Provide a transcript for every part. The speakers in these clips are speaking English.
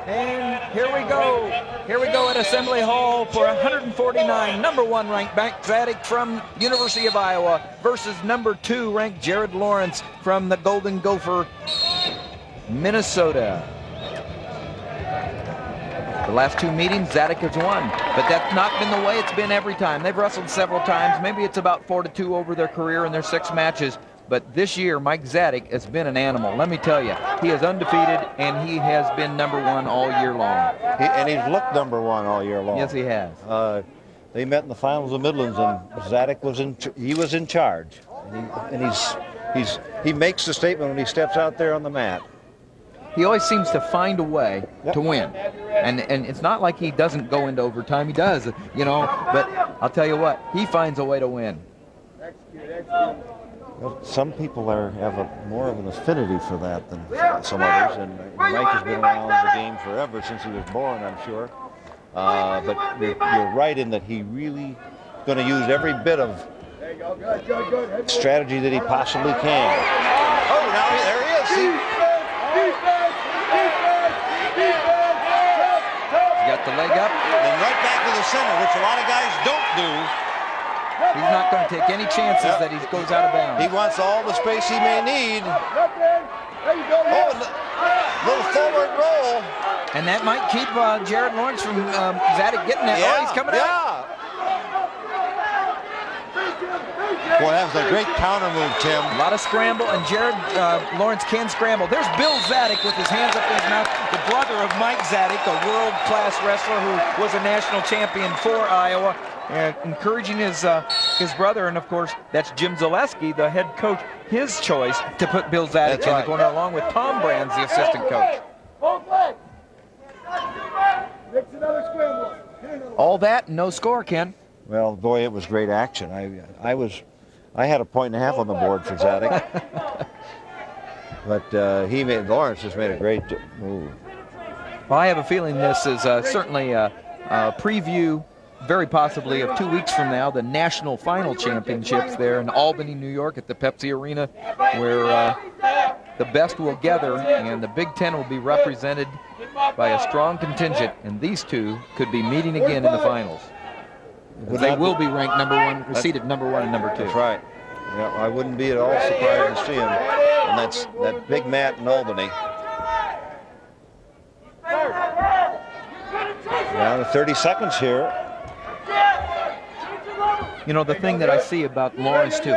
And here we go. Here we go at Assembly Hall for 149, number 1 ranked Mike Zadick from University of Iowa versus number 2 ranked Jared Lawrence from the Golden Gopher, Minnesota. The last 2 meetings, Zadick has won, but that's not been the way it's been every time. They've wrestled several times. Maybe it's about 4-2 over their career in their 6 matches. But this year, Mike Zadick has been an animal. Let me tell you, he is undefeated, and he has been number 1 all year long. And he's looked number 1 all year long. Yes, he has. They met in the finals of Midlands, and Zadick was in charge. And he makes the statement when he steps out there on the mat. He always seems to find a way to win. And it's not like he doesn't go into overtime. He does, you know. But I'll tell you what, he finds a way to win. Well, some people have more of an affinity for that than some others, and Mike has been around the game forever, since he was born, I'm sure. But you're right in that he really going to use every bit of strategy that he possibly can. Oh, now there he is. He's got the leg up. And right back to the center, which a lot of guys don't do. He's not going to take any chances that he goes out of bounds. He wants all the space he may need. Oh, little forward roll. And that might keep Jared Lawrence from Zadick getting that. Oh, he's coming out. Boy, that was a great counter move, Tim. A lot of scramble, and Jared Lawrence can scramble. There's Bill Zadick with his hands up in his mouth, the brother of Mike Zadick, a world-class wrestler who was a national champion for Iowa. And encouraging his brother, and of course that's Jim Zaleski, the head coach, his choice to put Bill Zadick in the corner, along with Tom Brands, the assistant coach. All that, no score, Ken. Well, boy, it was great action. I had a 1.5 points on the board for Zadick, but Lawrence just made a great move. Well, I have a feeling this is certainly a preview, very possibly, of 2 weeks from now, the national final championships there in Albany, New York at the Pepsi Arena, where the best will gather, and the Big Ten will be represented by a strong contingent, and these two could be meeting again in the finals. They will be ranked number 1, seated number 1 and number 2. That's right. Yeah, I wouldn't be at all surprised to see him on that big mat in Albany. Down to 30 seconds here. You know, the thing that I see about Lawrence, too,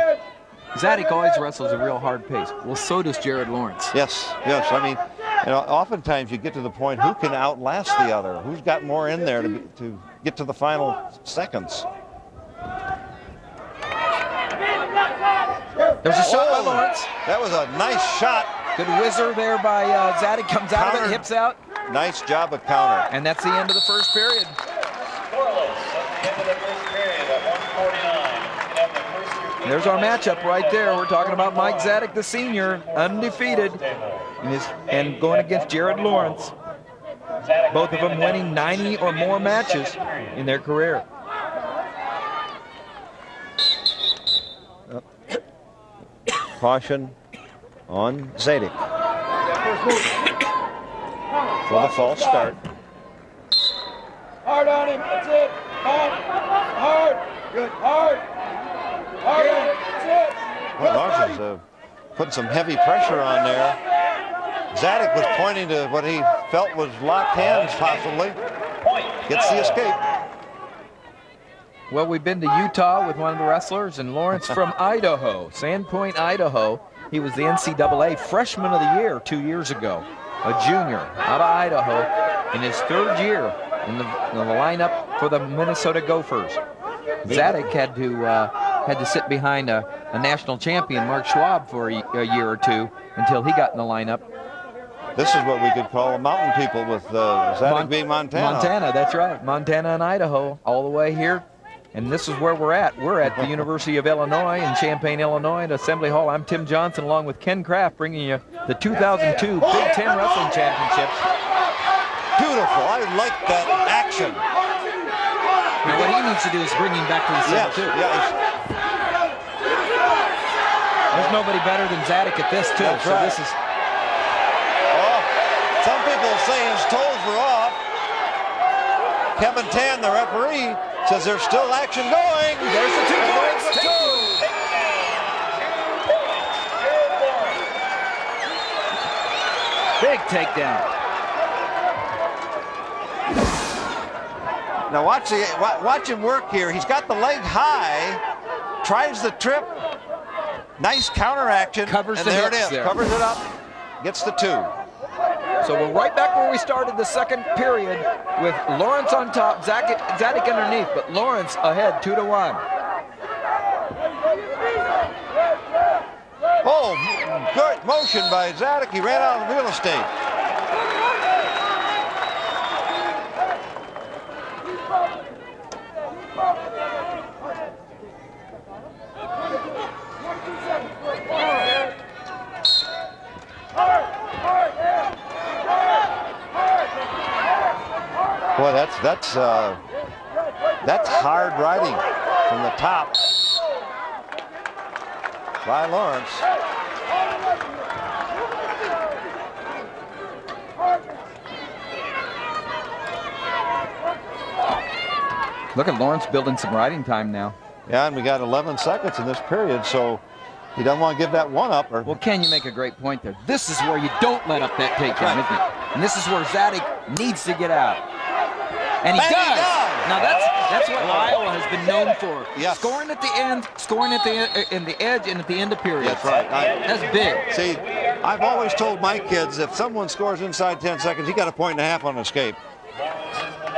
Zadick always wrestles a real hard pace. Well, so does Jared Lawrence. Yes. I mean, oftentimes you get to the point, who can outlast the other? Who's got more in there to get to the final seconds? There's a shot by Lawrence. That was a nice shot. Good whizzer there by Zadick. Comes out of it, hips out. Nice job of counter. And that's the end of the first period. There's our matchup right there. We're talking about Mike Zadick, the senior, undefeated, and going against Jared Lawrence. Both of them winning 90 or more matches in their career. Caution on Zadick for the false start. Hard on him, that's it. Hard. Good, hard. Hard on him, that's it. Well, Larson's putting some heavy pressure on there. Zadick was pointing to what he felt was locked hands, possibly. Gets the escape. Well, we've been to Utah with one of the wrestlers, and Lawrence from Idaho, Sandpoint, Idaho. He was the NCAA Freshman of the Year 2 years ago, a junior out of Idaho in his 3rd year in the lineup for the Minnesota Gophers. Zadick had to sit behind a national champion, Mark Schwab, for a year or two until he got in the lineup. This is what we could call a mountain people, with Zadick being Montana. Montana, that's right. Montana and Idaho all the way here. And this is where we're at. We're at the University of Illinois in Champaign, Illinois at Assembly Hall. I'm Tim Johnson along with Ken Kraft, bringing you the 2002 Big Ten Wrestling Championships. Beautiful. I like that action. Now what he needs to do is bring him back to the center, too. There's nobody better than Zadick at this, too. That's right. This is... Oh, some people say his toes were Kevin Tan, the referee, says there's still action going. There's the 2 points. There's the 2. Big takedown. Now watch him work here. He's got the leg high, tries the trip. Nice counter action. Covers and the there it hips is. there. Covers it up. Gets the 2. So we're right back where we started the second period with Lawrence on top, Zadick underneath, but Lawrence ahead 2-1. Oh, good motion by Zadick. He ran out of real estate. Boy, that's hard riding from the top by Lawrence. Look at Lawrence building some riding time now. Yeah, and we got 11 seconds in this period, so he doesn't want to give that one up. Well, Ken, you make a great point there. This is where you don't let up that takedown, isn't it? And this is where Zadick needs to get out. And he does. Now that's what Iowa has been known for. Yes. Scoring at the end, scoring at in the edge, and at the end of periods. That's right. That's big. See, I've always told my kids if someone scores inside 10 seconds, he got a 1.5 on escape.